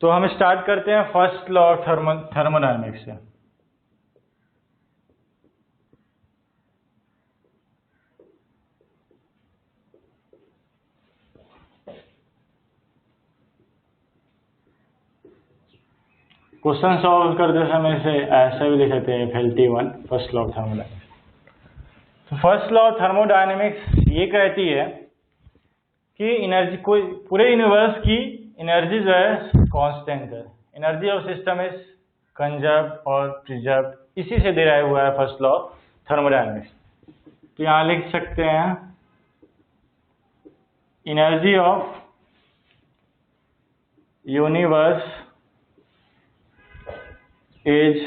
तो हम स्टार्ट करते हैं फर्स्ट लॉ ऑफ थर्मोडायनेमिक्स से। क्वेश्चन सॉल्व करते समय से ऐसा भी लिख सकते हैं FLT1 first law of thermodynamics. तो फर्स्ट लॉ ऑफ थर्मोडायनेमिक्स ये कहती है कि एनर्जी, कोई पूरे यूनिवर्स की एनर्जी जो है कांस्टेंट है। Energy of system is conserved और प्रिजर्व्ड, इसी से डिराइव हुआ है फर्स्ट लॉ ऑफ थर्मोडायनेमिक्स। तो यहाँ लिख सकते हैं energy of universe is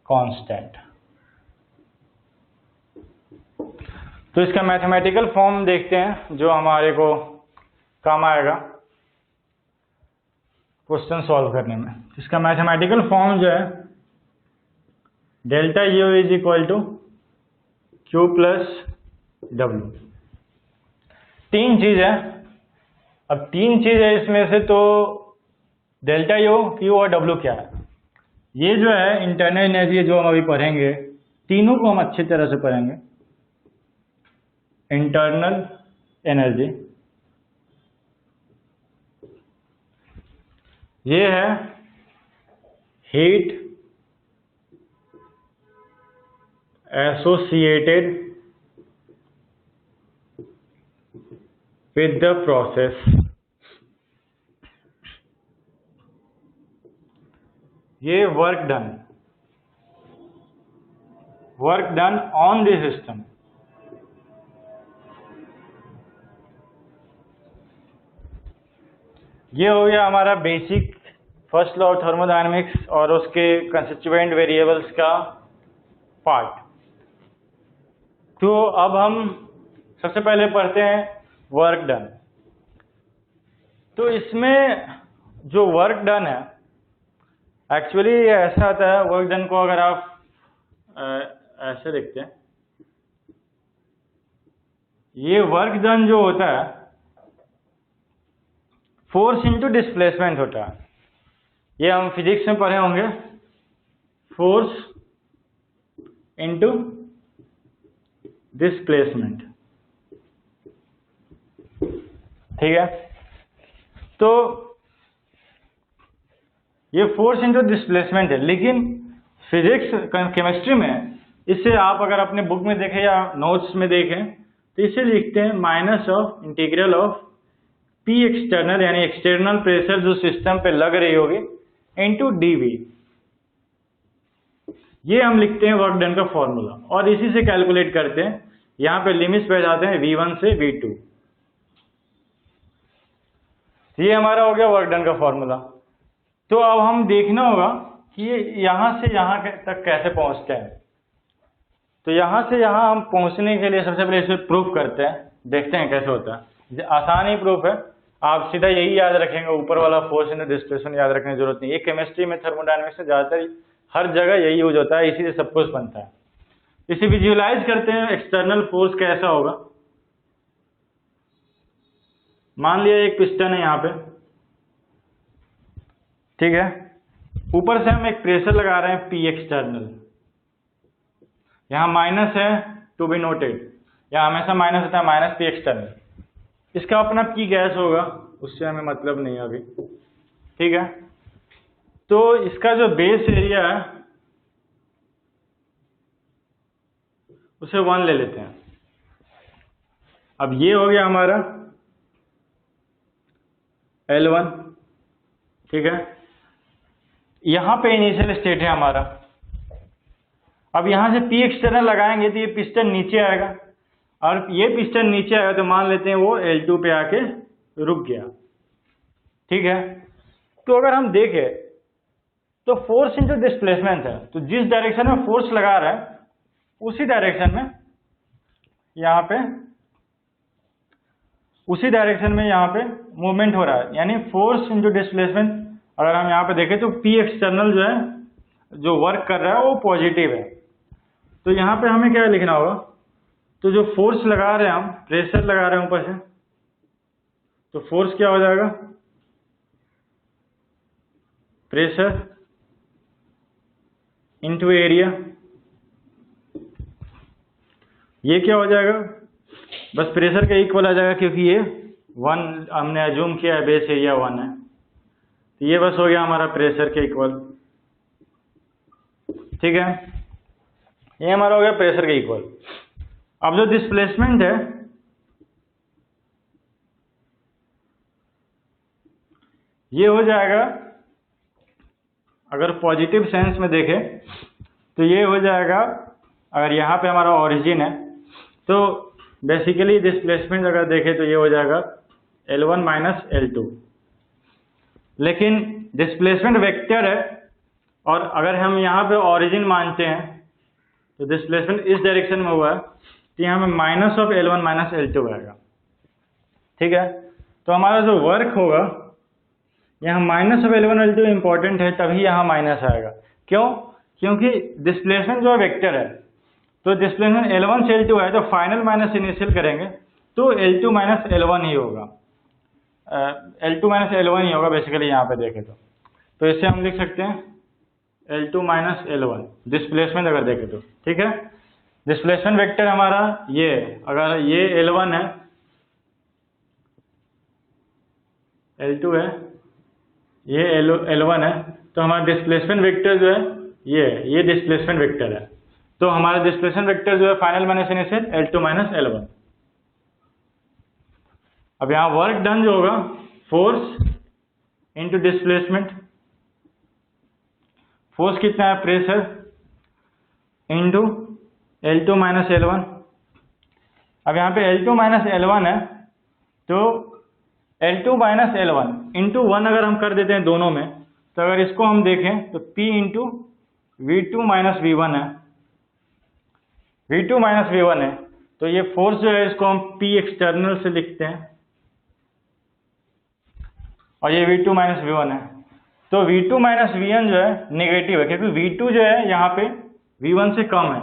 constant. तो इसका मैथमेटिकल फॉर्म देखते हैं जो हमारे को काम आएगा क्वेश्चन सॉल्व करने में। इसका मैथमेटिकल फॉर्म जो है delta U is equal to Q plus W। तीन चीज है, अब तीन चीज है इसमें से, तो डेल्टा U, Q और W क्या है? ये जो है इंटरनल एनर्जी जो हम अभी पढ़ेंगे, तीनों को हम अच्छी तरह से पढ़ेंगे। इंटरनल एनर्जी ये है heat associated with the process. ये work done on the system. ये हो गया हमारा basic first law of thermodynamics और उसके कंस्टिट्यूएंट वेरिएबल्स का पार्ट। तो अब हम सबसे पहले पढ़ते हैं वर्क डन। तो इसमें जो वर्क डन है, एक्चुअली ऐसा आता है, वर्क डन को अगर आप ऐसे देखते हैं, ये वर्क डन जो होता है फोर्स इंटू डिस्प्लेसमेंट होता है। ये हम फिजिक्स में पढ़े होंगे, फोर्स इंटू डिस्प्लेसमेंट, ठीक है। तो ये फोर्स इंटू डिस्प्लेसमेंट है, लेकिन फिजिक्स केमिस्ट्री में इसे आप अगर अपने बुक में देखें या नोट्स में देखें तो इसे लिखते हैं minus of integral of P external, यानी एक्सटर्नल प्रेशर जो सिस्टम पे लग रही होगी, इंटू dV। ये हम लिखते हैं वर्क डन का फॉर्मूला और इसी से कैलकुलेट करते हैं। यहाँ पे लिमिट्स बैठाते हैं V1 से V2। ये हमारा हो गया वर्क डन का फॉर्मूला। तो अब हम देखना होगा कि ये यहाँ से यहाँ तक कैसे पहुँचते हैं। तो यहाँ से यहाँ हम पहुँचने के लिए सबसे पहले इसे प्रूफ करते हैं, देखते हैं कैसे होता है। आसान ही प्रूफ है, आप सीधा यही याद रखेंगे, ऊपर वाला फोर्स इंटू डिस्प्लेसमेंट याद रखने की जरूरत नहीं। ये केमिस्ट्री में थर्मोडायनेमिक्स में ज़्यादातर हर जगह यही यूज होता है, इसी से सब कुछ बनता है। इसे विजुअलाइज करते हैं, एक्सटर्नल फोर्स कैसा होगा। मान लिया एक पिस्टन है यहाँ पे, ठीक है। ऊपर से हम एक प्रेशर लगा रहे हैं P एक्सटर्नल, यहाँ माइनस है, टू बी नोटेड, यहाँ हमेशा माइनस होता है, माइनस P एक्सटर्नल। इसका अपना P गैस होगा, उससे हमें मतलब नहीं है अभी, ठीक है। तो इसका जो बेस एरिया है उसे 1 ले लेते हैं। अब ये हो गया हमारा L1, ठीक है। यहाँ पे इनिशियल स्टेट है हमारा। अब यहाँ से P एक्सटर्नल लगाएंगे तो ये पिस्टन नीचे आएगा, और ये पिस्टन नीचे आएगा तो मान लेते हैं वो L2 पे आके रुक गया, ठीक है। तो अगर हम देखें तो फोर्स इंटू डिस्प्लेसमेंट है, तो जिस डायरेक्शन में फोर्स लगा रहा है उसी डायरेक्शन में यहाँ पे, उसी डायरेक्शन में यहाँ पे मूवमेंट हो रहा है, यानी फोर्स इंटू डिस्प्लेसमेंट। अगर हम यहाँ पे देखें तो P एक्सटर्नल जो है, जो वर्क कर रहा है वो पॉजिटिव है। तो यहाँ पे हमें क्या लिखना होगा, तो जो फोर्स लगा रहे हैं हम, प्रेशर लगा रहे हैं ऊपर से, तो फोर्स क्या हो जाएगा, प्रेशर इनटू एरिया। ये क्या हो जाएगा, बस प्रेशर का इक्वल आ जाएगा, क्योंकि ये 1 हमने अज्यूम किया है, बेस एरिया 1 है, तो ये बस हो गया हमारा प्रेशर के इक्वल। ठीक है, ये हमारा हो गया प्रेशर के इक्वल। अब जो डिस्प्लेसमेंट है, ये हो जाएगा, अगर पॉजिटिव सेंस में देखें तो ये हो जाएगा, अगर यहाँ पे हमारा ओरिजिन है तो बेसिकली डिस्प्लेसमेंट अगर देखें तो ये हो जाएगा L1 माइनस L2। लेकिन डिस्प्लेसमेंट वेक्टर है, और अगर हम यहाँ पे ओरिजिन मानते हैं तो डिस्प्लेसमेंट इस डायरेक्शन में हुआ है, तो यहाँ पे minus of L1 minus L2 आएगा। ठीक है, तो हमारा जो वर्क होगा, यहाँ minus of L1 L2 important है, तभी यहाँ माइनस आएगा। क्यों, क्योंकि डिस्प्लेसमेंट जो वेक्टर है, तो डिस्प्लेसमेंट L1 से L2 है, तो फाइनल माइनस इनिशियल करेंगे तो L2 माइनस L1 ही होगा, L2 माइनस L1 ही होगा बेसिकली यहाँ पे देखें तो इसे हम लिख सकते हैं L2 माइनस L1 डिस्प्लेसमेंट अगर देखें तो। ठीक है, डिस्प्लेसमेंट वेक्टर हमारा ये, अगर ये L1 है, L2 है, ये L1 है, तो हमारा डिस्प्लेसमेंट वेक्टर जो है ये डिस्प्लेसमेंट वेक्टर है। तो हमारा डिस्प्लेसमेंट वेक्टर जो है final minus initial L2 minus L1। अब यहाँ वर्क डन जो होगा, फोर्स इनटू डिस्प्लेसमेंट, फोर्स कितना है, pressure into L2 minus L1। अब यहाँ पे L2 माइनस L1 है, तो L2 माइनस L1 इंटू 1 अगर हम कर देते हैं दोनों में, तो अगर इसको हम देखें तो P into V2 minus V1 है, V2 माइनस V1 है, तो ये फोर्स जो है इसको हम P एक्सटर्नल से लिखते हैं, और ये V2 माइनस V1 है। तो V2 माइनस V1 जो है नेगेटिव है, क्योंकि V2 जो है यहाँ पे V1 से कम है,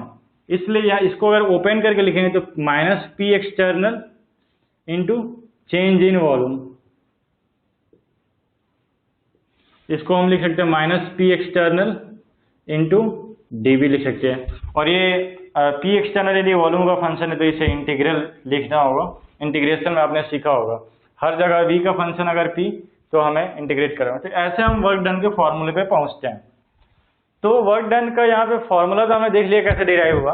इसलिए यहाँ इसको अगर ओपन करके लिखेंगे तो minus P external into change in volume, इसको हम लिख सकते हैं minus P external into dV लिख सकते हैं। और ये P एक्सटर्नल यदि वॉल्यूम का फंक्शन है तो इसे इंटीग्रल लिखना होगा, इंटीग्रेशन में आपने सीखा होगा, हर जगह V का फंक्शन अगर P तो हमें इंटीग्रेट करना। तो ऐसे हम वर्क डन के फॉर्मूले पे पहुंचते हैं। तो वर्क डन का यहाँ पे फॉर्मूला तो हमें देख लिया कैसे डिराइव हुआ,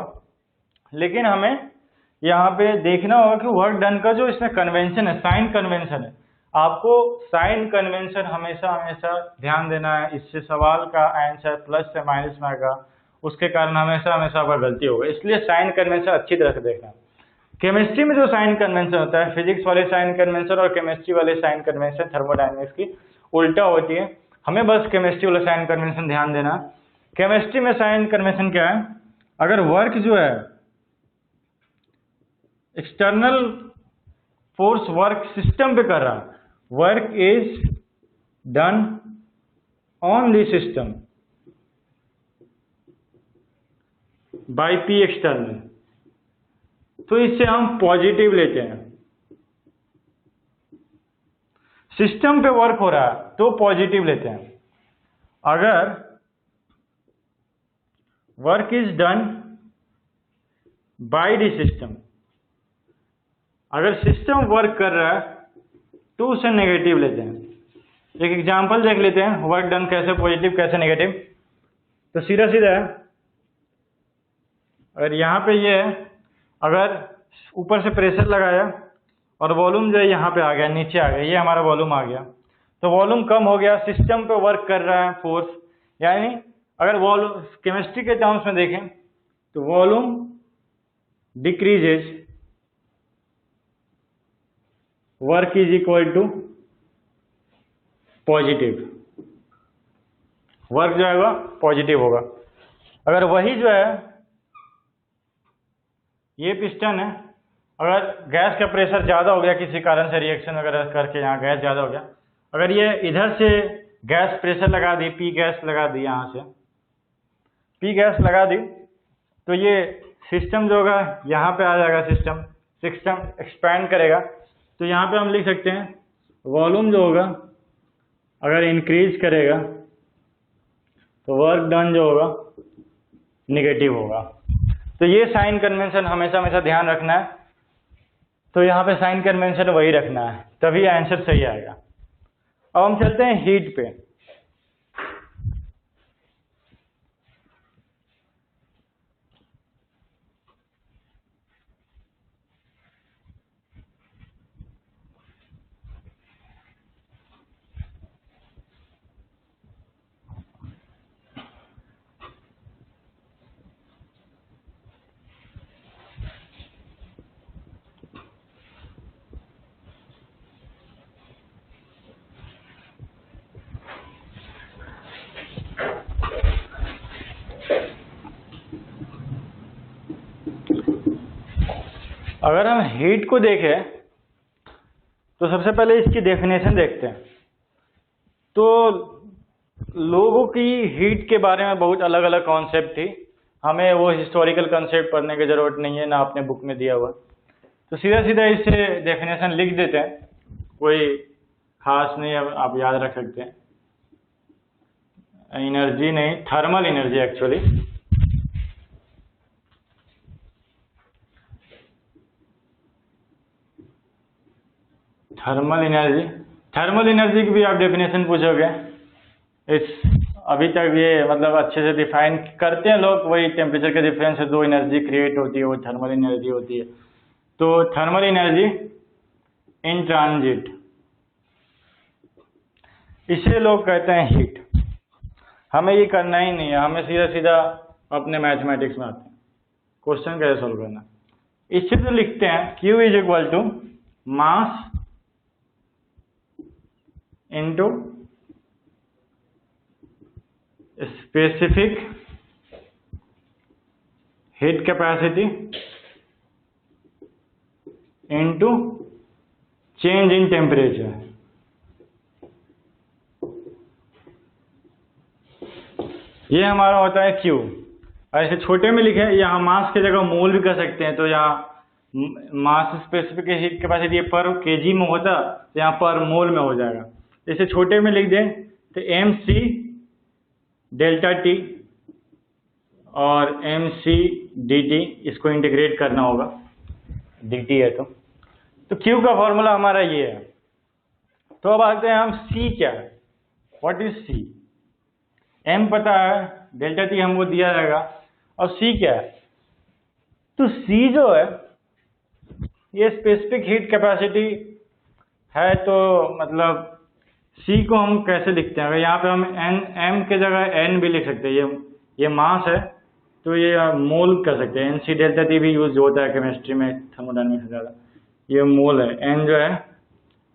लेकिन हमें यहाँ पे देखना होगा कि वर्क डन का जो इसमें कन्वेंशन है, साइन कन्वेंशन है, आपको साइन कन्वेंशन हमेशा हमेशा ध्यान देना है। इससे सवाल का आंसर प्लस से माइनस में आएगा, उसके कारण हमेशा हमेशा आपका गलती होगा, इसलिए साइन कन्वेंशन अच्छी तरह से देखना। केमिस्ट्री में जो साइन कन्वेंशन होता है, फिजिक्स वाले साइन कन्वेंशन और केमिस्ट्री वाले साइन कन्वेंशन थर्मोडायनेमिक्स की उल्टा होती है, हमें बस केमिस्ट्री वाला साइन कन्वेंशन ध्यान देना। केमिस्ट्री में साइन कन्वेंशन क्या है, अगर वर्क जो है एक्सटर्नल फोर्स वर्क सिस्टम पे कर रहा, work is done on the system by P external, तो इससे हम पॉजिटिव लेते हैं। सिस्टम पे वर्क हो रहा है तो पॉजिटिव लेते हैं। अगर work is done by the system, अगर सिस्टम वर्क कर रहा है तो उसे नेगेटिव लेते हैं। एक एग्जांपल देख लेते हैं, वर्क डन कैसे पॉजिटिव कैसे नेगेटिव। तो सीधा सीधा है, अगर यहाँ पे ये है, अगर ऊपर से प्रेशर लगाया और वॉल्यूम जो है यहाँ पे आ गया, नीचे आ गया, ये हमारा वॉल्यूम आ गया, तो वॉल्यूम कम हो गया, सिस्टम पे वर्क कर रहा है फोर्स, यानी अगर वॉल्यूम केमिस्ट्री के टर्म्स में देखें तो volume decreases, work is equal to positive, work जो है वह पॉजिटिव होगा। अगर वही जो है ये पिस्टन है, अगर गैस का प्रेशर ज़्यादा हो गया किसी कारण से, रिएक्शन वगैरह करके यहाँ गैस ज़्यादा हो गया, अगर ये इधर से गैस प्रेशर लगा दी, P गैस लगा दी, यहाँ से P गैस लगा दी, तो ये सिस्टम जो होगा यहाँ पे आ जाएगा, सिस्टम एक्सपैंड करेगा। तो यहाँ पे हम लिख सकते हैं वॉल्यूम जो होगा अगर इंक्रीज करेगा तो वर्क डन जो होगा निगेटिव होगा। तो ये साइन कन्वेंशन हमेशा हमेशा ध्यान रखना है। तो यहाँ पे साइन कन्वेंशन वही रखना है, तभी आंसर सही आएगा। अब हम चलते हैं हीट पे। अगर हम हीट को देखें तो सबसे पहले इसकी डेफिनेशन देखते हैं। तो लोगों की हीट के बारे में बहुत अलग अलग कॉन्सेप्ट थी, हमें वो हिस्टोरिकल कॉन्सेप्ट पढ़ने की ज़रूरत नहीं है, ना अपने बुक में दिया हुआ। तो सीधा सीधा इससे डेफिनेशन लिख देते हैं, कोई खास नहीं, अब आप याद रख सकते हैं। एनर्जी नहीं, thermal energy actually. Thermal energy की भी आप डेफिनेशन पूछोगे, इस अभी तक ये मतलब अच्छे से डिफाइन करते हैं लोग, वही टेम्परेचर के डिफरेंस से जो एनर्जी क्रिएट होती है वो थर्मल एनर्जी होती है। तो थर्मल एनर्जी इन ट्रांजिट, इसे लोग कहते हैं हीट। हमें ये करना ही नहीं है, हमें सीधा सीधा अपने मैथमेटिक्स में आते हैं क्वेश्चन कैसे सोल्व करना। इससे तो लिखते हैं Q is equal to mass into specific heat capacity into change in temperature. ये हमारा होता है Q। ऐसे छोटे में लिखे, यहाँ मास की जगह मोल भी कर सकते हैं। तो यहाँ मास स्पेसिफिक हीट कैपेसिटी पर केजी में होता, तो यहाँ पर मोल में हो जाएगा। इसे छोटे में लिख दें तो mc डेल्टा टी और mc dt, इसको इंटीग्रेट करना होगा, dt है तो Q का फॉर्मूला हमारा ये है। तो अब आते हैं हम C क्या है, व्हाट इज C। m पता है, डेल्टा टी हमको दिया जाएगा, और C क्या है। तो C जो है ये स्पेसिफिक हीट कैपेसिटी है। तो मतलब C को हम कैसे लिखते हैं, अगर यहाँ पे हम m के जगह n भी लिख सकते हैं। ये मास है तो ये मोल कर सकते हैं, NC डेल्टा टी भी यूज होता है केमिस्ट्री में, थर्मोडायनामिक्स से ज़्यादा। ये मोल है, n जो है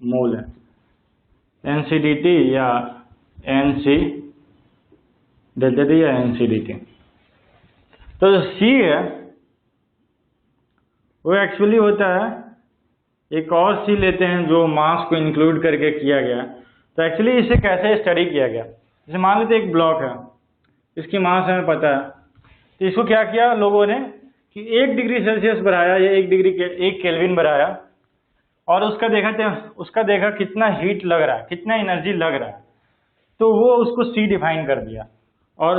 मोल है, NC dt या NC डेल्टा टी या NC dt। तो जो C है वो एक्चुअली होता है, एक और C लेते हैं जो मास को इंक्लूड करके किया गया। तो एक्चुअली इसे कैसे स्टडी किया गया, जैसे मान लेते एक ब्लॉक है, इसकी मास हमें पता है। तो इसको क्या किया लोगों ने कि 1 डिग्री सेल्सियस बढ़ाया या 1 केल्विन बढ़ाया, और उसका देखा कितना हीट लग रहा है, कितना एनर्जी लग रहा है। तो वो उसको C डिफाइन कर दिया, और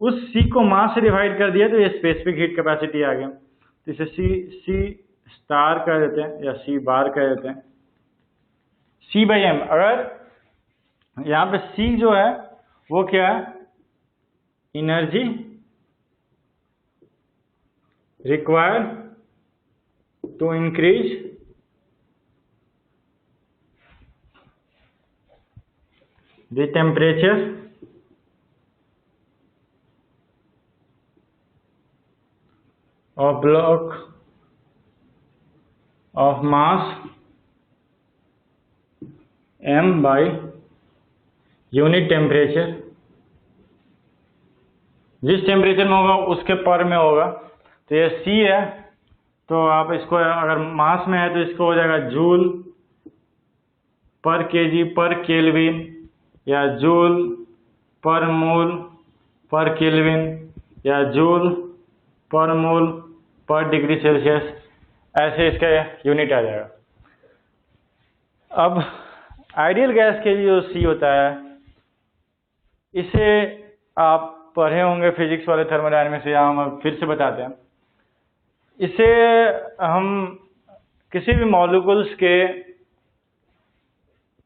उस C को मास से डिवाइड कर दिया, तो ये स्पेसिफिक हीट कैपेसिटी आ गया। तो इसे C स्टार कह देते हैं या C बार कह देते हैं, C/m। अगर यहाँ पे C जो है वो क्या है, energy required to increase the temperature of block of mass m by unit temperature. जिस टेम्परेचर में होगा उसके पर में होगा। तो ये C है, तो आप इसको अगर मास में है तो इसको हो जाएगा जूल पर केजी पर केल्विन, या जूल पर मोल पर केल्विन, या जूल पर मोल पर डिग्री सेल्सियस, ऐसे इसका यूनिट आ जाएगा। अब आइडियल गैस के लिए जो सी होता है, इसे आप पढ़े होंगे फिजिक्स वाले थर्मोडायनेमिक्स, या हम फिर से बताते हैं। इसे हम किसी भी मॉलिक्यूल्स के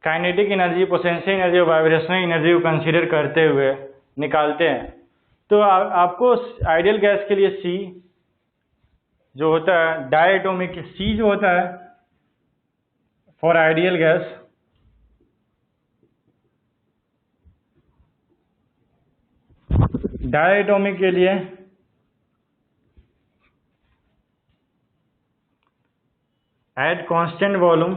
काइनेटिक एनर्जी, पोटेंशियल एनर्जी और वाइब्रेशनल एनर्जी को कंसीडर करते हुए निकालते हैं। तो आपको आइडियल गैस के लिए सी जो होता है, डायटोमिक सी जो होता है फॉर आइडियल गैस, डायटोमिक के लिए एट कांस्टेंट वॉल्यूम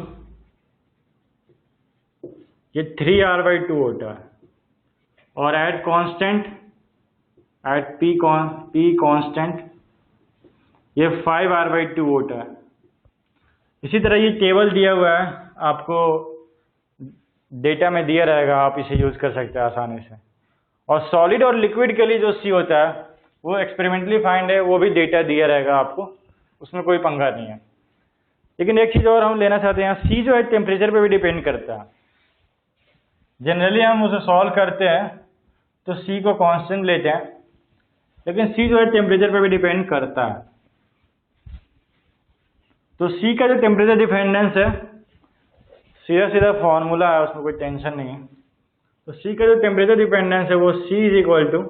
ये 3R/2 होता है, और at constant eight P constant ये 5R/2 होता है। इसी तरह ये टेबल दिया हुआ है, आपको डेटा में दिया रहेगा, आप इसे यूज कर सकते हैं आसानी से। और सॉलिड और लिक्विड के लिए जो सी होता है वो एक्सपेरिमेंटली फाइंड है, वो भी डेटा दिया रहेगा आपको, उसमें कोई पंगा नहीं है। लेकिन एक चीज और हम लेना चाहते हैं, सी जो है टेम्परेचर पे भी डिपेंड करता है। जनरली हम उसे सॉल्व करते हैं तो सी को कांस्टेंट लेते हैं, लेकिन सी जो है टेम्परेचर पे भी डिपेंड करता है। तो सी का जो टेम्परेचर डिपेंडेंस है, सीधा सीधा फॉर्मूला है, उसमें कोई टेंशन नहीं है। तो सी का जो टेम्परेचर डिपेंडेंस है वो C is equal to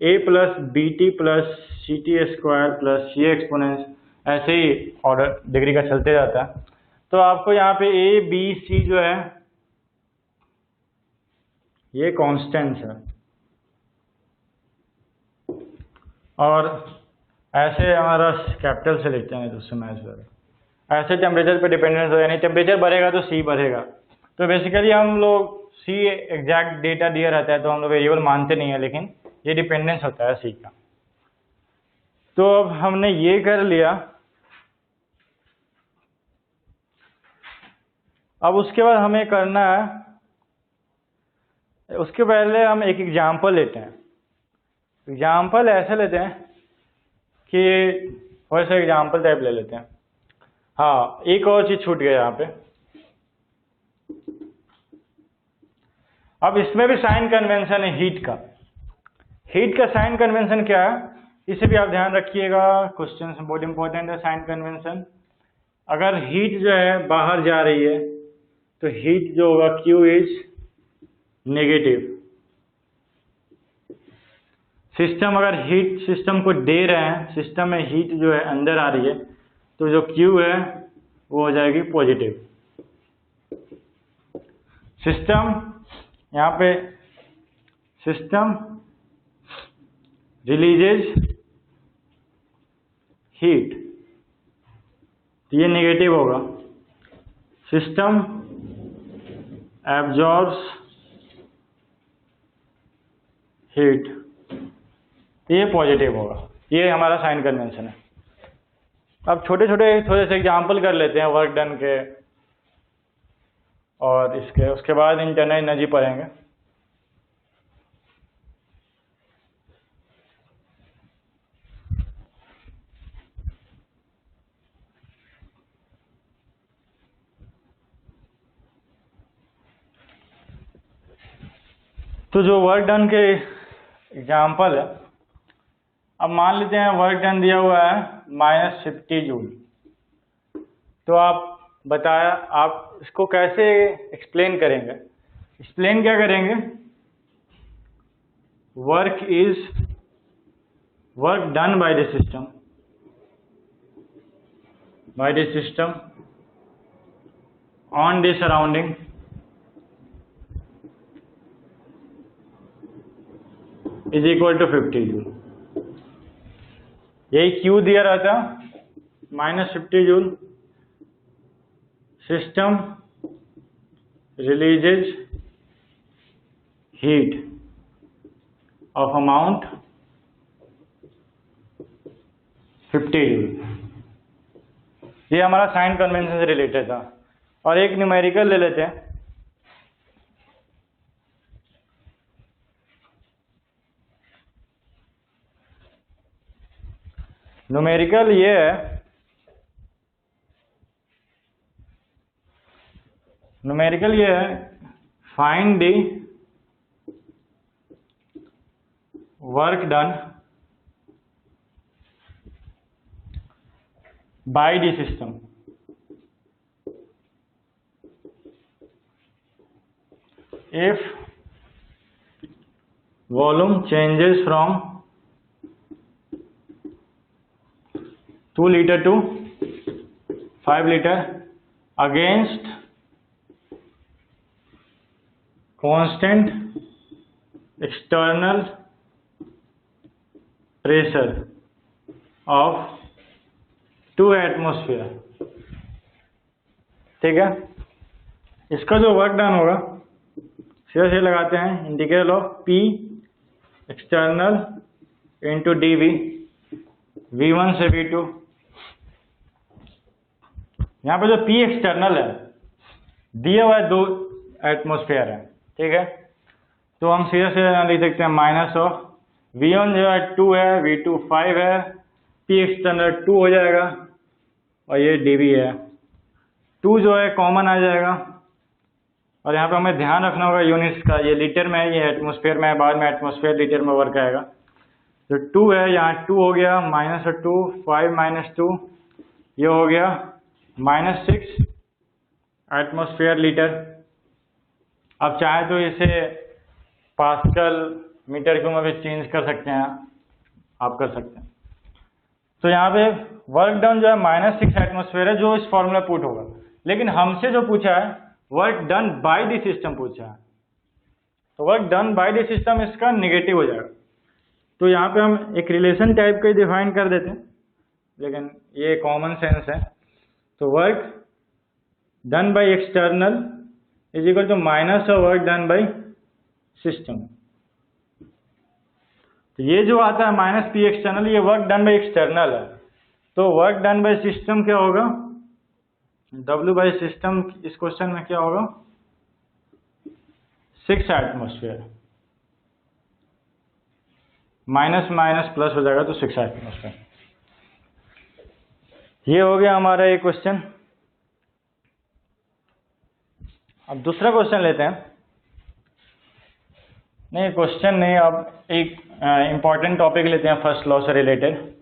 A plus B T plus C T square plus C exponents, ऐसे ही ऑर्डर डिग्री का चलते जाता है। तो आपको यहाँ पे ए बी सी जो है ये कांस्टेंट्स है, और ऐसे हमारा कैपिटल से लिखते हैं तो उससे मैच करेगा। ऐसे टेम्परेचर पे डिपेंडेंस हो, यानी टेम्परेचर बढ़ेगा तो सी बढ़ेगा। तो बेसिकली हम लोग सी एग्जैक्ट डेटा दिया रहता है तो हम लोग वेरिएबल मानते नहीं है, लेकिन ये डिपेंडेंस होता है सी का। तो अब हमने ये कर लिया। अब उसके बाद हमें करना है, उसके पहले हम एक एग्जाम्पल लेते हैं। एग्जाम्पल ऐसे लेते हैं कि वैसे एग्जाम्पल टाइप ले लेते हैं। हाँ, एक और चीज छूट गया यहाँ पे। अब इसमें भी साइन कन्वेंशन है हीट का। हीट का साइन कन्वेंशन क्या है, इसे भी आप ध्यान रखिएगा, क्वेश्चन बहुत इंपॉर्टेंट है साइन कन्वेंशन। अगर हीट जो है बाहर जा रही है तो हीट जो होगा Q इज नेगेटिव। सिस्टम अगर हीट सिस्टम को दे रहे हैं, सिस्टम में हीट जो है अंदर आ रही है, तो जो Q है वो हो जाएगी पॉजिटिव। सिस्टम यहाँ पे सिस्टम रिलीजेज हीट, तो ये नेगेटिव होगा। सिस्टम एब्जॉर्ब्स हीट, ये पॉजिटिव होगा। ये हमारा साइन कन्वेंशन है। अब छोटे से एग्जाम्पल कर लेते हैं वर्क डन के, और उसके बाद इंटरनल एनर्जी पढ़ेंगे। तो जो वर्क डन के एग्जाम्पल है, अब मान लेते हैं वर्क डन दिया हुआ है -50 जूल। तो आप बताया, आप इसको कैसे एक्सप्लेन करेंगे? एक्सप्लेन क्या करेंगे? Work done by the system on the surrounding is equal to 50 joule. यही क्यू दिया रहता, -50 joule. System releases heat of amount 50 joule. ये हमारा साइन कन्वेंशन से रिलेटेड था। और एक न्यूमेरिकल ले लेते हैं। न्यूमेरिकल ये है न्यूमेरिकल ये है, find the work done by the system if volume changes from 2 liter to 5 liter against constant external pressure of 2 atmosphere। ठीक है, इसका जो वर्क डन होगा सीधा से लगाते हैं, integral of P external into d V, V1 से V2। यहाँ पे जो पी एक्सटर्नल है दिया हुआ है 2 एटमोस्फेयर है, ठीक है, तो हम सीधे से लिख सकते हैं माइनस ऑफ V1 जो है 2 है, V2 5 है, पी एक्सटर्नल 2 हो जाएगा और ये dV है, 2 जो है कॉमन आ जाएगा। और यहाँ पे हमें ध्यान रखना होगा यूनिट्स का, ये लीटर में है, ये एटमोस्फेयर में है, बाद में एटमोस्फेयर लीटर में वर्क आएगा। तो 2 है, यहाँ 2 हो गया, -2, 5 - 2, ये हो गया -6 एटमोस्फेयर लीटर। अब चाहे तो इसे पास्कल मीटर क्यूब में भी चेंज कर सकते हैं, आप कर सकते हैं। तो यहाँ पे वर्क डन जो है -6 एटमोस्फेयर है, जो इस फॉर्मूला पुट होगा। लेकिन हमसे जो पूछा है work done by the system पूछा है, तो work done by the system इसका नेगेटिव हो जाएगा। तो यहाँ पे हम एक रिलेशन टाइप का ही डिफाइन कर देते हैं, लेकिन ये कॉमन सेंस है। तो work done by external is equal to minus of work done by system. तो ये जो आता है माइनस पी एक्सटर्नल, ये वर्क डन बाय एक्सटर्नल है। तो वर्क डन बाय सिस्टम क्या होगा, W बाई सिस्टम इस क्वेश्चन में क्या होगा 6 एटमोस्फेयर, माइनस माइनस प्लस हो जाएगा तो 6 एटमोस्फेयर। ये हो गया हमारा ये क्वेश्चन। अब दूसरा क्वेश्चन लेते हैं। नहीं क्वेश्चन नहीं, अब एक इंपॉर्टेंट टॉपिक लेते हैं फर्स्ट लॉ से रिलेटेड।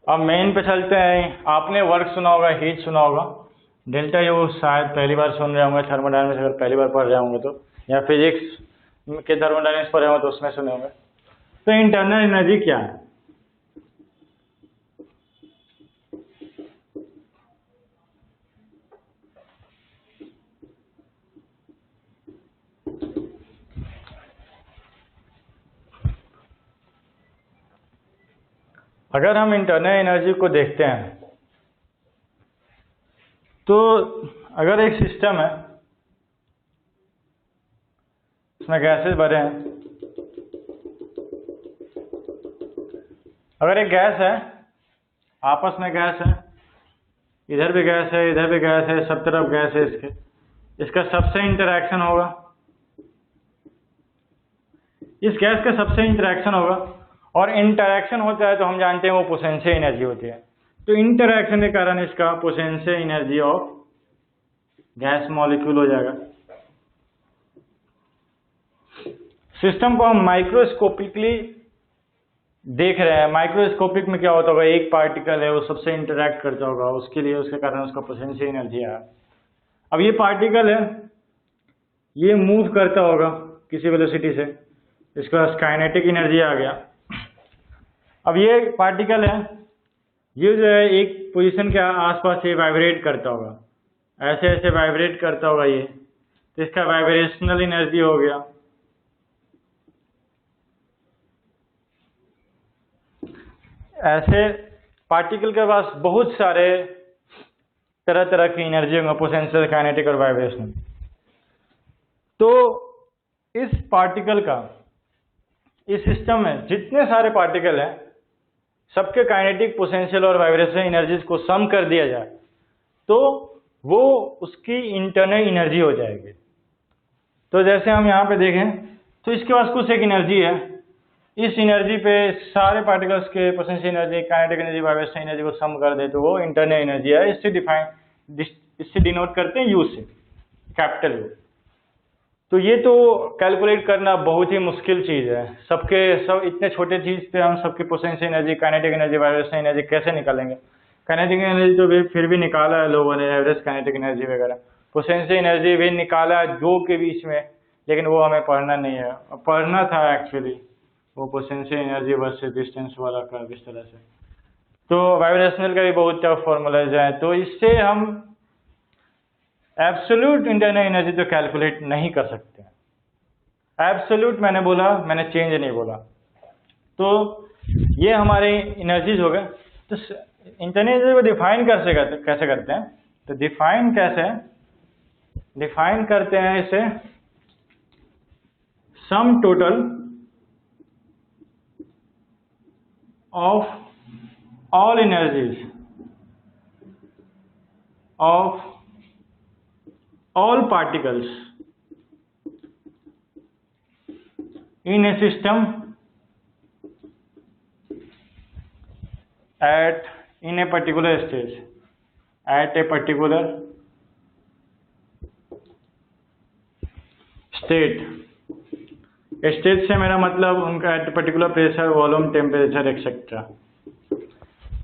अब मेन पे चलते हैं। आपने वर्क सुना होगा, हीट सुना होगा, डेल्टा यू शायद पहली बार सुन रहे होंगे, थर्मोडायनामिक्स अगर पहली बार पढ़ रहे होंगे तो, या फिजिक्स के थर्मोडायनामिक्स पढ़े होंगे तो उसमें सुने होंगे। तो इंटरनल एनर्जी क्या है? अगर हम इंटरनल एनर्जी को देखते हैं तो अगर एक सिस्टम है, इसमें गैसेस भरे हैं, अगर एक गैस है, आपस में गैस है, इधर भी गैस है, इधर भी गैस है, सब तरफ गैस है, इसका सबसे इंटरैक्शन होगा, इस गैस का सबसे इंटरैक्शन होगा, और इंटरैक्शन होता है तो हम जानते हैं वो पोटेंशियल एनर्जी होती है। तो इंटरैक्शन के कारण इसका potential energy of gas molecule हो जाएगा। सिस्टम को हम माइक्रोस्कोपिकली देख रहे हैं। माइक्रोस्कोपिक में क्या होता होगा, एक पार्टिकल है वो सबसे इंटरैक्ट करता होगा, उसके लिए उसके कारण उसका पोटेंशियल एनर्जी आया। अब ये पार्टिकल है, ये मूव करता होगा किसी वेलोसिटी से, इसका काइनेटिक एनर्जी आ गया। अब ये पार्टिकल है, ये जो है एक पोजीशन के आसपास ये वाइब्रेट करता होगा, ऐसे ऐसे वाइब्रेट करता होगा ये, तो इसका वाइब्रेशनल एनर्जी हो गया। ऐसे पार्टिकल के पास बहुत सारे तरह तरह की एनर्जी होंगे, पोटेंशियल, काइनेटिक और वाइब्रेशनल। तो इस पार्टिकल का, इस सिस्टम में जितने सारे पार्टिकल हैं, सबके काइनेटिक, पोटेंशियल और वाइब्रेशनल एनर्जीज को सम कर दिया जाए तो वो उसकी इंटरनल एनर्जी हो जाएगी। तो जैसे हम यहाँ पे देखें तो इसके पास कुछ एक एनर्जी है, इस एनर्जी पे सारे पार्टिकल्स के potential energy, kinetic energy, vibrational energy को सम कर दे तो वो इंटरनल एनर्जी है। इससे डिनोट करते हैं यू से, कैपिटल यू। तो ये तो कैलकुलेट करना बहुत ही मुश्किल चीज़ है। सब इतने छोटे चीज़ पे हम सबके potential energy, kinetic energy, vibrational energy कैसे निकालेंगे। काइनेटिक एनर्जी तो फिर भी निकाला है लोगों ने, एवरेज काइनेटिक एनर्जी वगैरह। पोटेंशियल एनर्जी भी निकाला है दो के बीच में, लेकिन वो हमें पढ़ना नहीं है। पढ़ना था एक्चुअली वो पोटेंशियल एनर्जी वर्सेस डिस्टेंस वाला का इस तरह से। तो वाइब्रेशनल का भी बहुत टफ फॉर्मूलाज है। तो इससे हम एब्सोल्यूट इंटरनल एनर्जी तो कैलकुलेट नहीं कर सकते। एब्सोल्यूट मैंने बोला, मैंने चेंज नहीं बोला। तो ये हमारे एनर्जीज हो गए। तो इंटरनल एनर्जी को डिफाइन कैसे करते हैं? तो डिफाइन कैसे डिफाइन करते हैं इसे sum total of all energies of all particles in a system in a particular stage at a particular state से मेरा मतलब उनका at particular pressure, volume, temperature etcetera.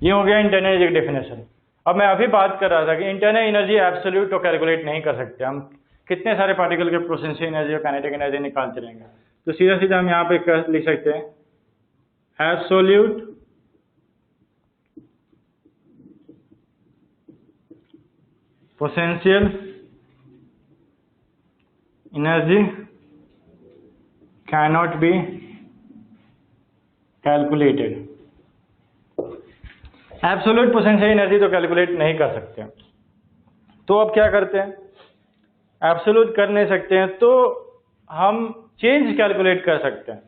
ये हो गया इंटरनल एनर्जी की डेफिनेशन। अब मैं अभी बात कर रहा था कि इंटरनल एनर्जी एब्सोल्यूट तो कैलकुलेट नहीं कर सकते। हम कितने सारे पार्टिकल के पोटेंशियल एनर्जी और काइनेटिक एनर्जी निकालते रहेंगे। तो सीधा सीधा हम यहाँ पे लिख सकते हैं absolute potential energy cannot be calculated. Absolute potential energy तो कैलकुलेट नहीं कर सकते। तो अब क्या करते हैं? एब्सोल्यूट कर नहीं सकते हैं तो हम चेंज कैलकुलेट कर सकते हैं।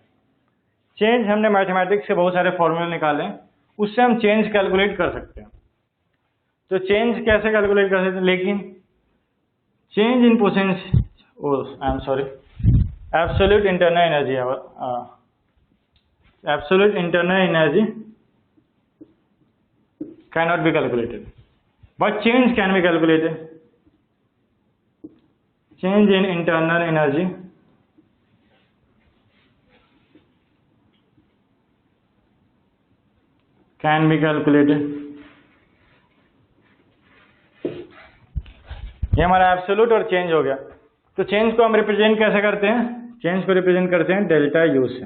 चेंज हमने मैथमेटिक्स से बहुत सारे फॉर्मूले निकाले, उससे हम चेंज कैलकुलेट कर सकते हैं। तो चेंज कैसे कैलकुलेट कर सकते हैं? लेकिन change in potential I am sorry absolute internal energy absolute internal energy cannot be calculated, but change can be calculated. Change in internal energy can be calculated. ये हमारा एब्सोल्यूट और चेंज हो गया। तो चेंज को हम रिप्रेजेंट कैसे करते हैं? चेंज को रिप्रेजेंट करते हैं डेल्टा यू से।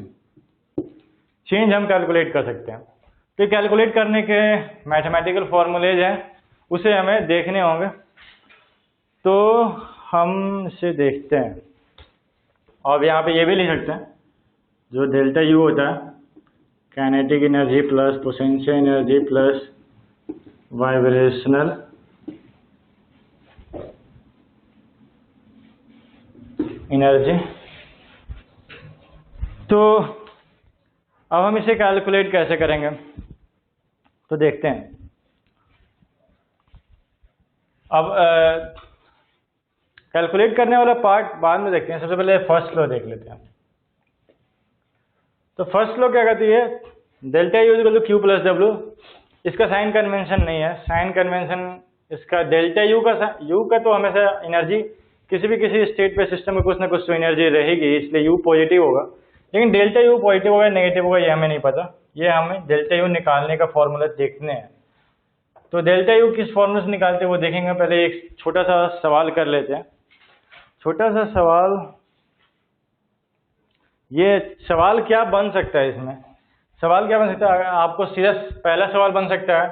चेंज हम कैलकुलेट कर सकते हैं। तो कैलकुलेट करने के मैथमेटिकल फॉर्मूलेज हैं, उसे हमें देखने होंगे। तो हम इसे देखते हैं। और यहाँ पे ये भी लिख सकते हैं जो डेल्टा यू होता है kinetic energy plus potential energy plus vibrational energy. तो अब हम इसे कैलकुलेट कैसे करेंगे? तो देखते हैं। अब कैलकुलेट करने वाला पार्ट बाद में देखते हैं। सबसे पहले फर्स्ट लॉ देख लेते हैं। तो फर्स्ट लॉ क्या कहती है? Delta U equal to Q plus W. इसका साइन कन्वेंशन नहीं है। साइन कन्वेंशन इसका डेल्टा यू का तो हमेशा एनर्जी किसी स्टेट पे सिस्टम में कुछ ना कुछ तो एनर्जी रहेगी, इसलिए यू पॉजिटिव होगा। लेकिन डेल्टा यू पॉजिटिव होगा नेगेटिव होगा ये हमें नहीं पता। ये हमें डेल्टा यू निकालने का फॉर्मूला देखने हैं। तो डेल्टा यू किस फॉर्मूले से निकालते हैं वो देखेंगे। पहले एक छोटा सा सवाल कर लेते हैं। छोटा सा सवाल, ये सवाल क्या बन सकता है? इसमें सवाल क्या बन सकता है? आपको सीधा पहला सवाल बन सकता है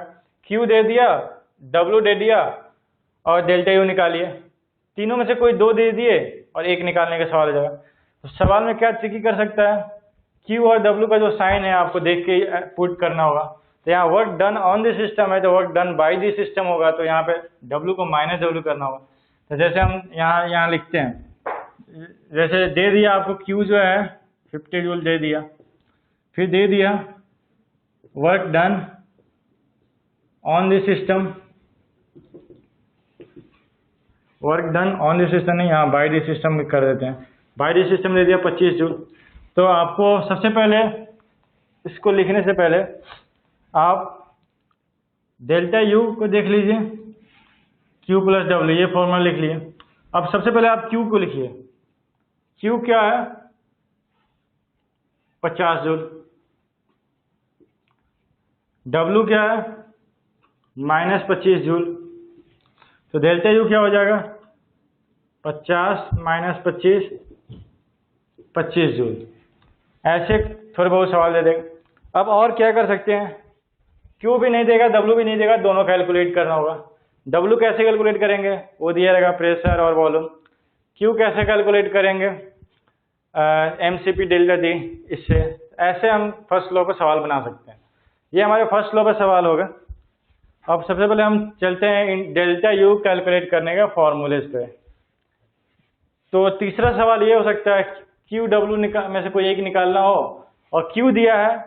क्यू दे दिया, डब्ल्यू दे दिया और डेल्टा यू निकालिए। तीनों में से कोई दो दे दिए और एक निकालने का सवाल हो जाएगा। तो सवाल में क्या ट्रिकी कर सकता है? क्यू और डब्ल्यू का जो साइन है आपको देख के पुट करना होगा। तो यहाँ work done on the system है तो work done by the system होगा। तो यहाँ पे डब्ल्यू को माइनस डब्ल्यू करना होगा। तो जैसे हम यहाँ लिखते हैं, जैसे दे दिया आपको क्यू जो है 50 जूल दे दिया, फिर दे दिया work done on the system, work done on the system नहीं, यहाँ बाय द सिस्टम कर देते हैं। बाय द सिस्टम दे दिया 25 जूल। तो आपको सबसे पहले इसको लिखने से पहले आप डेल्टा यू को देख लीजिए, Q प्लस W, ये फॉर्मूला लिख लिए। अब सबसे पहले आप Q को लिखिए। Q क्या है? 50 जूल। W क्या है? -25 जूल। तो डेल्टा यू क्या हो जाएगा? 50 - 25, 25 जूल। ऐसे थोड़े बहुत सवाल दे देगा। अब और क्या कर सकते हैं? Q भी नहीं देगा, W भी नहीं देगा, दोनों कैलकुलेट करना होगा। W कैसे कैलकुलेट करेंगे? वो दिया रहेगा प्रेशर और वॉल्यूम। Q कैसे कैलकुलेट करेंगे? MCP delta T। इससे ऐसे हम फर्स्ट लॉ पर सवाल बना सकते हैं। ये हमारे फर्स्ट लॉ पर सवाल होगा। अब सबसे पहले हम चलते हैं डेल्टा यू कैलकुलेट करने का फॉर्मूले पे। तो तीसरा सवाल ये हो सकता है QW में से कोई एक निकालना हो और Q दिया है,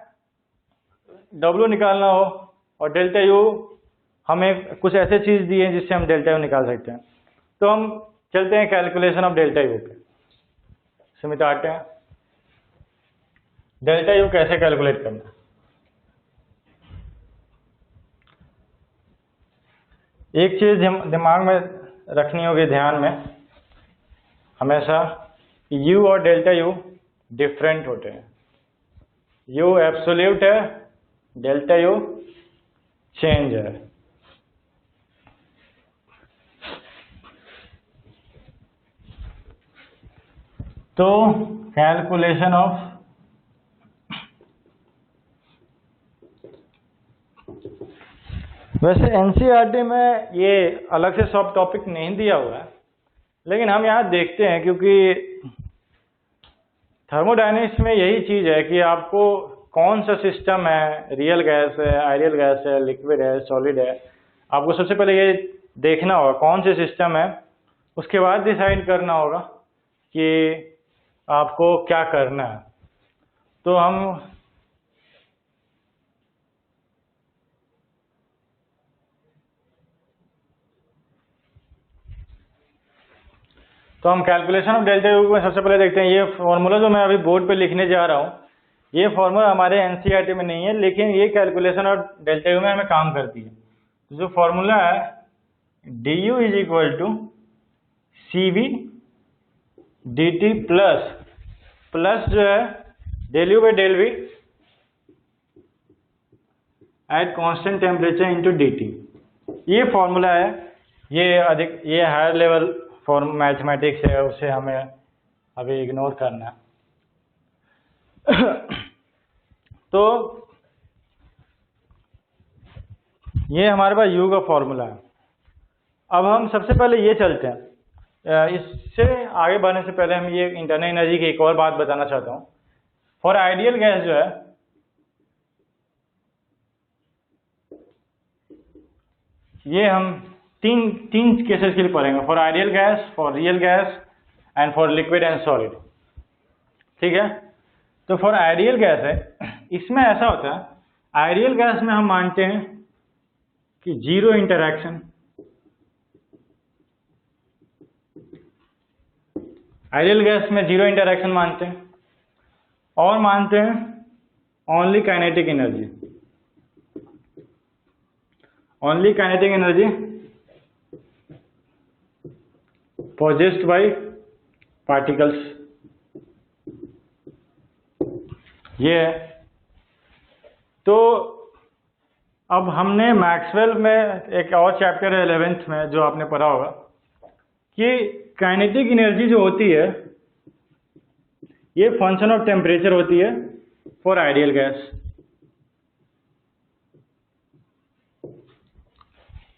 W निकालना हो और डेल्टा यू हमें कुछ ऐसे चीज़ दी है जिससे हम डेल्टा यू निकाल सकते हैं। तो हम चलते हैं कैलकुलेशन ऑफ डेल्टा यू पे। सुमित आते हैं डेल्टा यू कैसे कैलकुलेट करना है। एक चीज़ दिमाग में रखनी होगी, ध्यान में हमेशा, यू और डेल्टा यू डिफरेंट होते हैं। यू एब्सोल्यूट है, डेल्टा यू चेंज है। तो कैलकुलेशन ऑफ वैसे एनसीईआरटी में ये अलग से सब टॉपिक नहीं दिया हुआ है, लेकिन हम यहाँ देखते हैं क्योंकि थर्मोडायनेमिक्स में यही चीज़ है कि आपको कौन सा सिस्टम है, रियल गैस है, आइडियल गैस है, लिक्विड है, सॉलिड है, आपको सबसे पहले ये देखना होगा कौन से सिस्टम है। उसके बाद डिसाइड करना होगा कि आपको क्या करना है। तो हम कैलकुलेशन ऑफ डेल्टा यू में सबसे पहले देखते हैं। ये फॉर्मूला जो मैं अभी बोर्ड पे लिखने जा रहा हूँ, ये फॉर्मूला हमारे एनसीईआरटी में नहीं है, लेकिन ये कैलकुलेशन ऑफ डेल्टा यू में हमें काम करती है। जो फॉर्मूला है du is equal to CV dt plus जो है del U by del V at constant temperature into dt। ये फॉर्मूला है। ये हायर लेवल फॉर्म मैथमेटिक्स है, उसे हमें अभी इग्नोर करना है। तो ये हमारे पास U का फॉर्मूला है। अब हम सबसे पहले ये चलते हैं। इससे आगे बढ़ने से पहले हम ये इंटरनल एनर्जी की एक और बात बताना चाहता हूँ। फॉर आइडियल गैस जो है, ये हम तीन केसेस के लिए पढ़ेंगे, for ideal gas, for real gas and for liquid and solid. ठीक है। तो फॉर आइडियल गैस है, इसमें ऐसा होता है, आइडियल गैस में हम मानते हैं कि जीरो इंटरैक्शन, आइडियल गैस में जीरो इंटरैक्शन मानते हैं, और मानते हैं only kinetic energy, only kinetic energy possessed by particles। ये है। तो अब हमने मैक्सवेल में एक और चैप्टर है 11th में जो आपने पढ़ा होगा कि काइनेटिक एनर्जी जो होती है ये फंक्शन ऑफ टेम्परेचर होती है फॉर आइडियल गैस।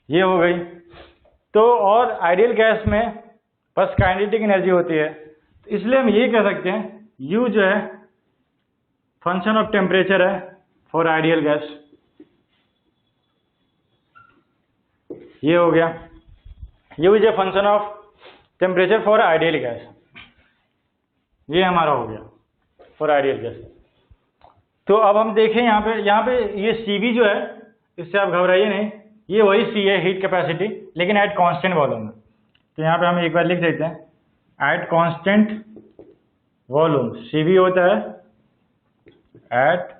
ये हो गई। तो और आइडियल गैस में बस काइनेटिक एनर्जी होती है, तो इसलिए हम ये कह सकते हैं U जो है फंक्शन ऑफ टेम्परेचर है फॉर आइडियल गैस। ये हो गया, U is a function of temperature for ideal gas. ये हमारा हो गया फॉर आइडियल गैस। तो अब हम देखें यहाँ पे ये CV जो है, इससे आप घबराइए नहीं, ये वही C है, हीट कैपेसिटी, लेकिन एट कांस्टेंट वॉल्यूम में। तो यहाँ पे हम एक बार लिख देते हैं एट कांस्टेंट वॉल्यूम, CV होता है एट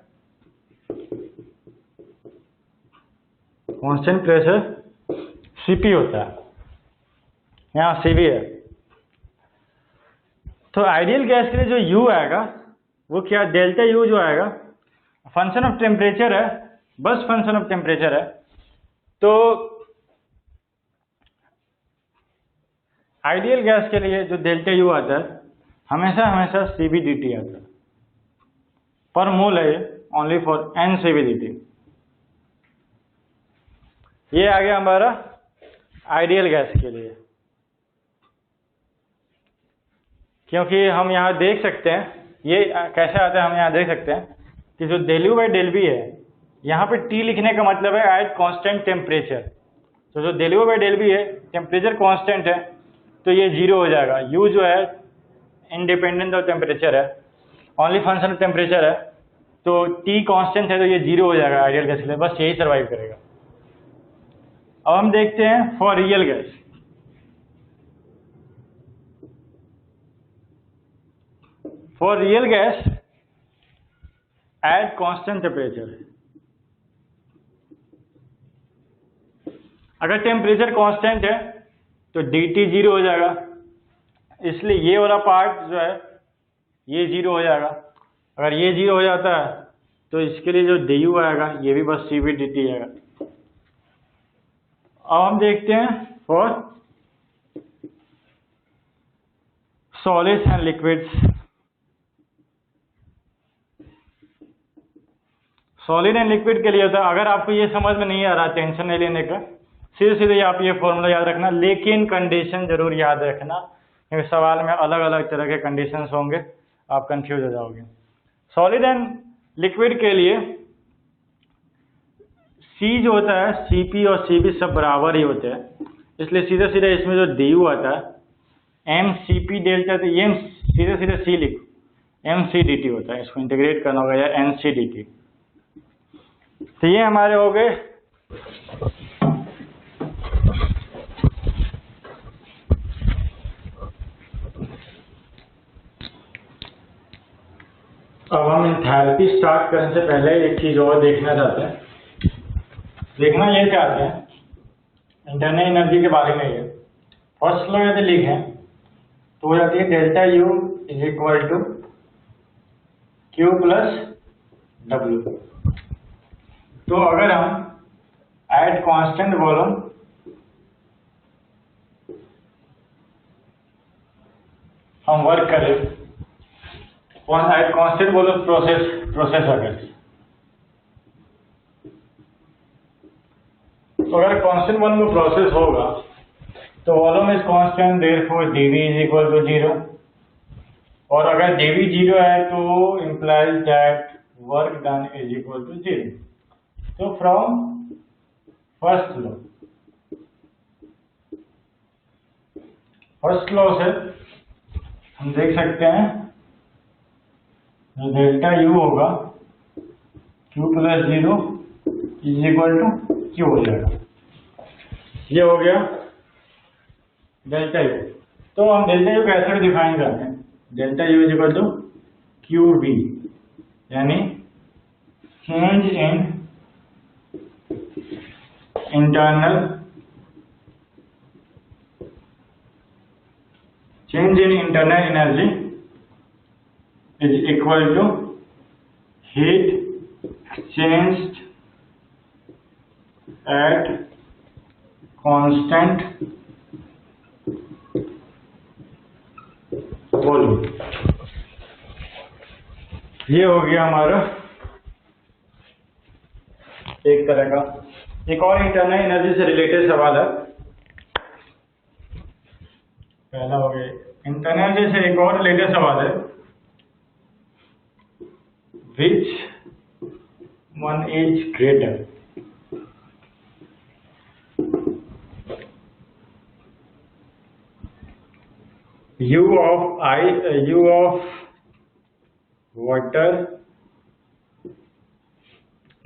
कांस्टेंट प्रेशर Cp होता है, यहाँ Cv है। तो आइडियल गैस के लिए जो U आएगा वो क्या, डेल्टा U जो आएगा फंक्शन ऑफ टेम्परेचर है, बस फंक्शन ऑफ टेम्परेचर है। तो आइडियल गैस के लिए जो डेल्टा U आता है हमेशा CvdT आता है, पर मोल है ये, ओनली फॉर NCvdT। ये आ गया हमारा आइडियल गैस के लिए, क्योंकि हम यहाँ देख सकते हैं ये कैसे आता है, हम यहाँ देख सकते हैं कि जो del U by del V है, यहाँ पे T लिखने का मतलब है एट कांस्टेंट टेम्परेचर। तो जो del U by del V है, टेम्परेचर कांस्टेंट है तो ये 0 हो जाएगा। U जो है इंडिपेंडेंट ऑफ टेम्परेचर है, ओनली फंक्शन ऑफ टेम्परेचर है, तो T कांस्टेंट है तो ये 0 हो जाएगा आइडियल गैस के लिए, बस यही सर्वाइव करेगा। अब हम देखते हैं for real gas. For real gas at constant temperature, अगर टेम्परेचर कांस्टेंट है तो dt 0 हो जाएगा, इसलिए ये वाला पार्ट जो है ये 0 हो जाएगा। अगर ये 0 हो जाता है तो इसके लिए जो du आएगा ये भी बस CvdT आएगा। अब हम देखते हैं for solids and liquids. Solid and liquid के लिए होता है, अगर आपको ये समझ में नहीं आ रहा, टेंशन नहीं लेने का, सीधे सीधे आप ये फॉर्मूला याद रखना, लेकिन कंडीशन जरूर याद रखना, क्योंकि सवाल में अलग अलग तरह के कंडीशंस होंगे, आप कंफ्यूज हो जाओगे। सॉलिड एंड लिक्विड के लिए C जो होता है, Cp और Cv सब बराबर ही होते हैं, इसलिए सीधे सीधे इसमें जो du आता है mCp डेल्टा, तो ये सीधे सीधे C लिखो, mCdt होता है, इसको इंटीग्रेट करना होगा या NCdt। तो ये हमारे हो गए अब हम एंथैल्पी स्टार्ट करने से पहले एक चीज और देखना चाहते हैं, देखना ये चाहते हैं इंटरनल एनर्जी के बारे में। ये फर्स्ट लॉ यदि लिखें तो हो जाती है delta U is equal to Q plus W। तो अगर हम एट कांस्टेंट वॉल्यूम हम वर्क करें, एट कांस्टेंट वॉल्यूम प्रोसेस अगर, तो अगर कांस्टेंट वॉल्यूम में प्रोसेस होगा तो volume is constant, therefore dV is equal to 0, और अगर dV 0 है तो implies that work done is equal to 0। तो फ्रॉम फर्स्ट लॉ से हम देख सकते हैं डेल्टा U होगा Q plus 0 is equal to Q हो जाएगा। ये हो गया डेल्टा U। तो हम डेल्टा U कैसे डिफाइन करते हैं, delta U is equal to QV, यानी change in internal energy is equal to heat exchanged at constant volume। ये हो गया हमारा एक तरह का। एक और इंटरनल एनर्जी से रिलेटेड सवाल है, पहला हो गया इंटरनल एनर्जी से एक और रिलेटेड सवाल है, which one is greater, U of water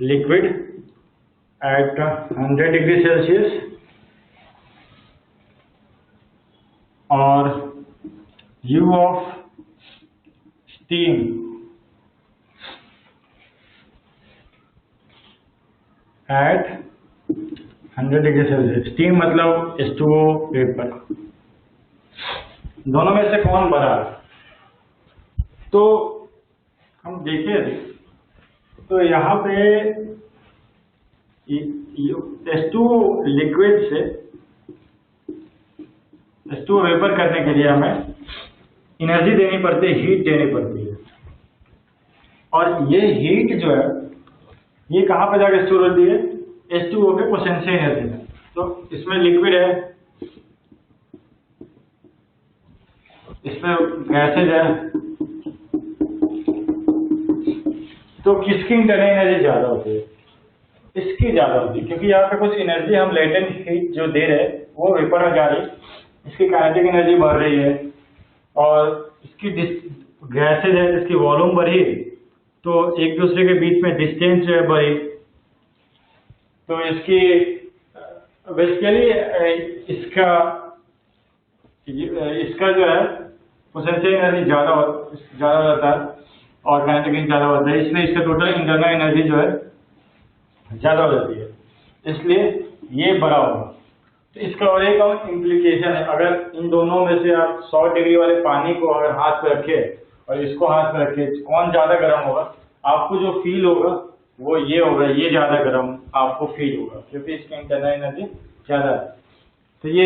liquid at 100 degree Celsius और U of steam at 100 degree Celsius. Steam मतलब H2O वेपर। दोनों में से कौन बड़ा है? तो हम देखें तो यहाँ पे H2O लिक्विड से H2O वेपर करने के लिए हमें एनर्जी देनी पड़ती है, हीट देनी पड़ती है। और ये हीट जो है ये कहाँ पे जाकर स्टोर होती है? H2O के पोटेंशियल एनर्जी में। तो इसमें लिक्विड है, इसमें गैसेज है, तो किसकी इंटरनल एनर्जी ज्यादा होती है? इसकी ज्यादा होती है, क्योंकि यहाँ पे कुछ एनर्जी हम लेटेंट हीट जो दे रहे हैं वो वेपर में जा रही है, इसकी काइनेटिक एनर्जी बढ़ रही है और इसकी गैसेज है जिसकी वॉल्यूम बढ़ी तो एक दूसरे के बीच में डिस्टेंस जो है बढ़ी, तो इसकी बेसिकली इसका जो है पोटेंशियल एनर्जी ज्यादा रहता है और काइनेटिक एनर्जी ज्यादा होता है, इसलिए इसका टोटल इंटरनल एनर्जी जो है ज्यादा हो जाती है, इसलिए ये बड़ा होगा। तो इसका और एक और इम्प्लीकेशन है, अगर इन दोनों में से आप 100 डिग्री वाले पानी को अगर हाथ पे रखे और इसको हाथ पे रखे, कौन ज्यादा गर्म होगा? आपको जो फील होगा वो ये होगा, ये ज्यादा गर्म आपको फील होगा क्योंकि इसकी इंटरनल एनर्जी ज्यादा है। तो ये